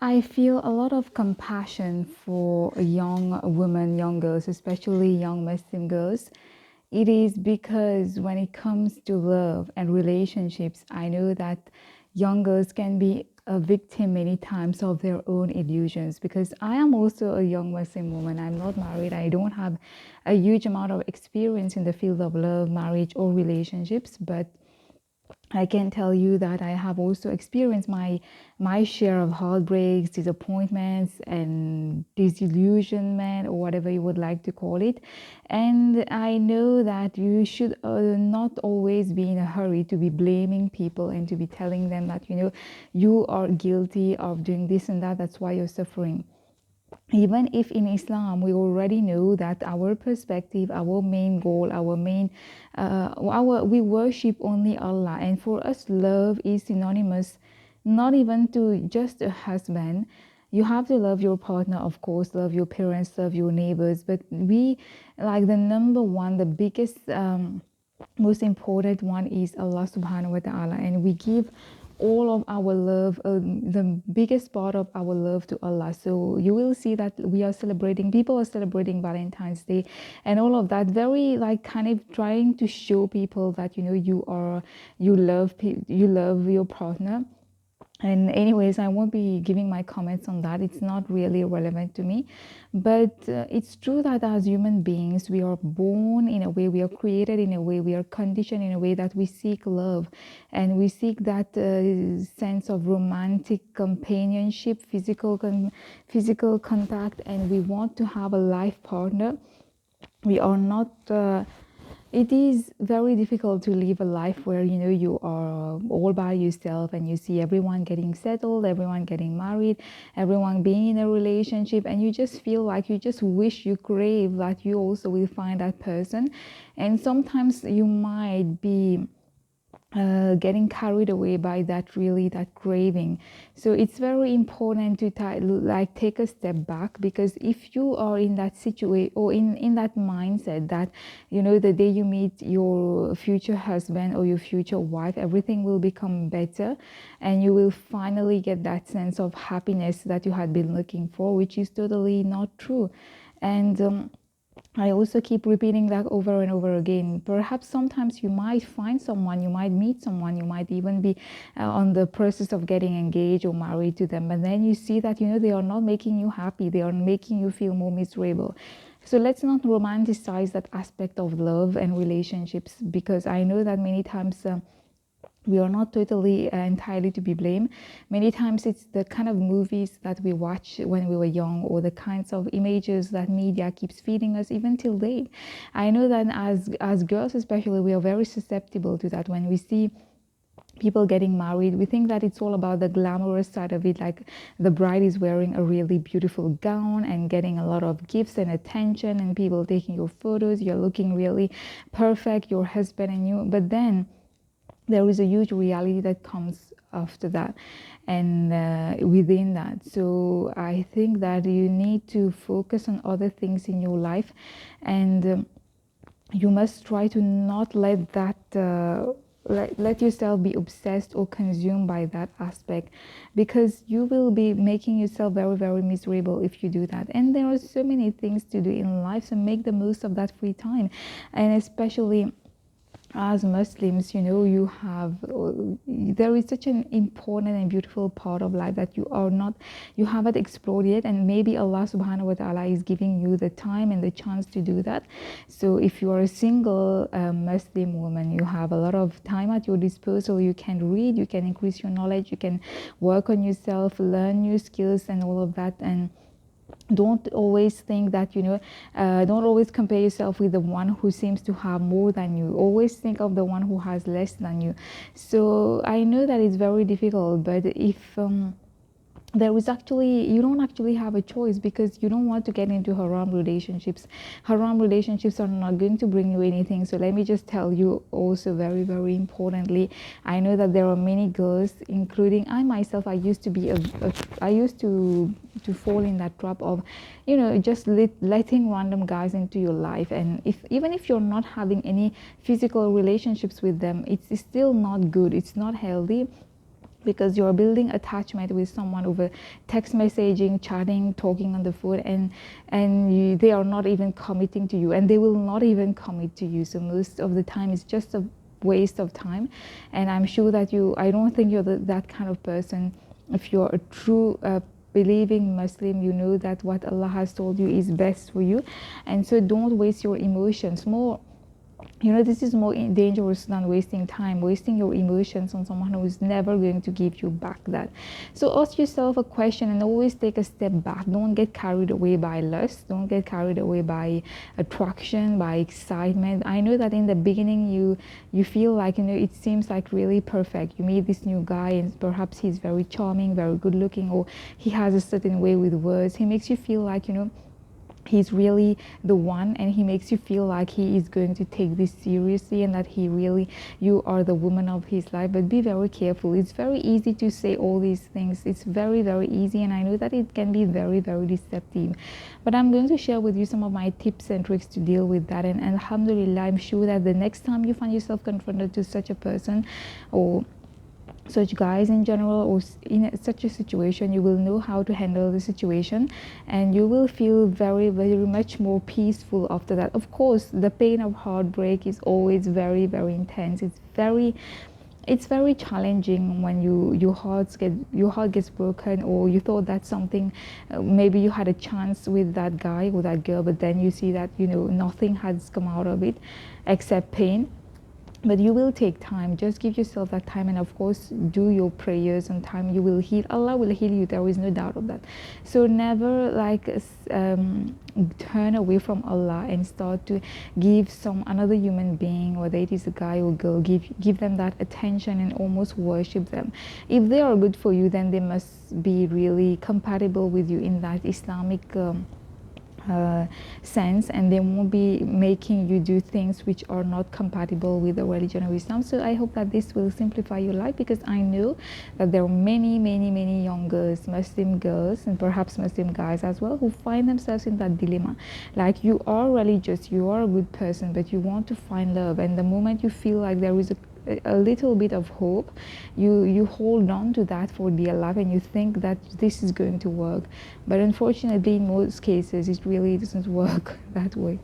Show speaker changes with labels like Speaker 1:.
Speaker 1: I feel a lot of compassion for young women, young girls, especially young Muslim girls. It is because when it comes to love and relationships, I know that young girls can be a victim many times of their own illusions because I am also a young Muslim woman. I'm not married. I don't have a huge amount of experience in the field of love, marriage, or relationships, but I can tell you that I have also experienced my share of heartbreaks, disappointments, and disillusionment, or whatever you would like to call it. And I know that you should not always be in a hurry to be blaming people and to be telling them that you are guilty of doing this and that. That's why you're suffering. Even if in Islam we already know that our perspective, our main goal, our we worship only Allah, and for us love is synonymous not even to just a husband. You have to love your partner, of course, love your parents, love your neighbors, but we like the number one, the biggest most important one is Allah subhanahu wa ta'ala, and we give all of our love, the biggest part of our love to Allah. So you will see that we are celebrating, people are celebrating Valentine's Day and all of that, very like kind of trying to show people that you love your partner. And anyways, I won't be giving my comments on that. It's not really relevant to me. But it's true that as human beings, we are born in a way, we are created in a way, we are conditioned in a way that we seek love, and we seek that sense of romantic companionship, physical contact, and we want to have a life partner. We are not it is very difficult to live a life where you are all by yourself and you see everyone getting settled, everyone getting married, everyone being in a relationship, and you just feel like you just wish, you crave that you also will find that person. And sometimes you might be getting carried away by that craving. So it's very important to like take a step back, because if you are in that situation or in that mindset that the day you meet your future husband or your future wife, everything will become better and you will finally get that sense of happiness that you had been looking for, which is totally not true. And I also keep repeating that over and over again. Perhaps sometimes you might find someone, you might meet someone, you might even be on the process of getting engaged or married to them, and then you see that they are not making you happy, they are making you feel more miserable. So let's not romanticize that aspect of love and relationships, because I know that many times we are not totally entirely to be blamed. Many times it's the kind of movies that we watch when we were young, or the kinds of images that media keeps feeding us even till date. I know that as girls especially, we are very susceptible to that. When we see people getting married, we think that it's all about the glamorous side of it, like the bride is wearing a really beautiful gown and getting a lot of gifts and attention and people taking your photos, you're looking really perfect, your husband and you. But then there is a huge reality that comes after that and within that. So I think that you need to focus on other things in your life, and you must try to not let that let yourself be obsessed or consumed by that aspect, because you will be making yourself very, very miserable if you do that. And there are so many things to do in life, so make the most of that free time. And especially as Muslims, you have there is such an important and beautiful part of life that you haven't explored yet, and maybe Allah subhanahu wa ta'ala is giving you the time and the chance to do that. So if you are a single Muslim woman, you have a lot of time at your disposal. You can read, you can increase your knowledge, you can work on yourself, learn new skills and all of that. And don't always think that don't always compare yourself with the one who seems to have more than you. Always think of the one who has less than you. So I know that it's very difficult, but if there is actually, you don't actually have a choice, because you don't want to get into haram relationships. Haram relationships are not going to bring you anything. So let me just tell you also, very, very importantly, I know that there are many girls, including I myself, I used to be I used to fall in that trap of just letting random guys into your life. And even if you're not having any physical relationships with them, it's still not good, it's not healthy. because you're building attachment with someone over text messaging, chatting, talking on the phone, and they are not even committing to you, and they will not even commit to you. So most of the time it's just a waste of time. And I'm sure that I don't think you're that kind of person. If you're a true believing Muslim, you know that what Allah has told you is best for you, and so don't waste your emotions. More, this is more dangerous than wasting time, wasting your emotions on someone who is never going to give you back that. So ask yourself a question and always take a step back. Don't get carried away by lust. Don't get carried away by attraction, by excitement. I know that in the beginning you feel like, it seems like really perfect. You meet this new guy and perhaps he's very charming, very good looking, or he has a certain way with words. He makes you feel like, he's really the one, and he makes you feel like he is going to take this seriously and that you are the woman of his life. But be very careful. It's very easy to say all these things. It's very, very easy, and I know that it can be very, very deceptive, but I'm going to share with you some of my tips and tricks to deal with that. And alhamdulillah, I'm sure that the next time you find yourself confronted to such a person, or such guys in general, or in such a situation, you will know how to handle the situation, and you will feel very, very much more peaceful after that. Of course, the pain of heartbreak is always very, very intense. It's very challenging when your heart gets broken, or you thought that something, maybe you had a chance with that guy or that girl, but then you see that nothing has come out of it except pain. But you will take time. Just give yourself that time, and of course do your prayers on time. You will heal. Allah will heal you. There is no doubt of that. So never turn away from Allah and start to give another human being, whether it is a guy or girl, give them that attention and almost worship them. If they are good for you, then they must be really compatible with you in that Islamic sense, and they won't be making you do things which are not compatible with the religion of Islam. So I hope that this will simplify your life, because I know that there are many, many, many young girls, Muslim girls, and perhaps Muslim guys as well, who find themselves in that dilemma. Like, you are religious, you are a good person, but you want to find love, and the moment you feel like there is a little bit of hope, you hold on to that for dear life, and you think that this is going to work. But unfortunately, in most cases, it really doesn't work that way.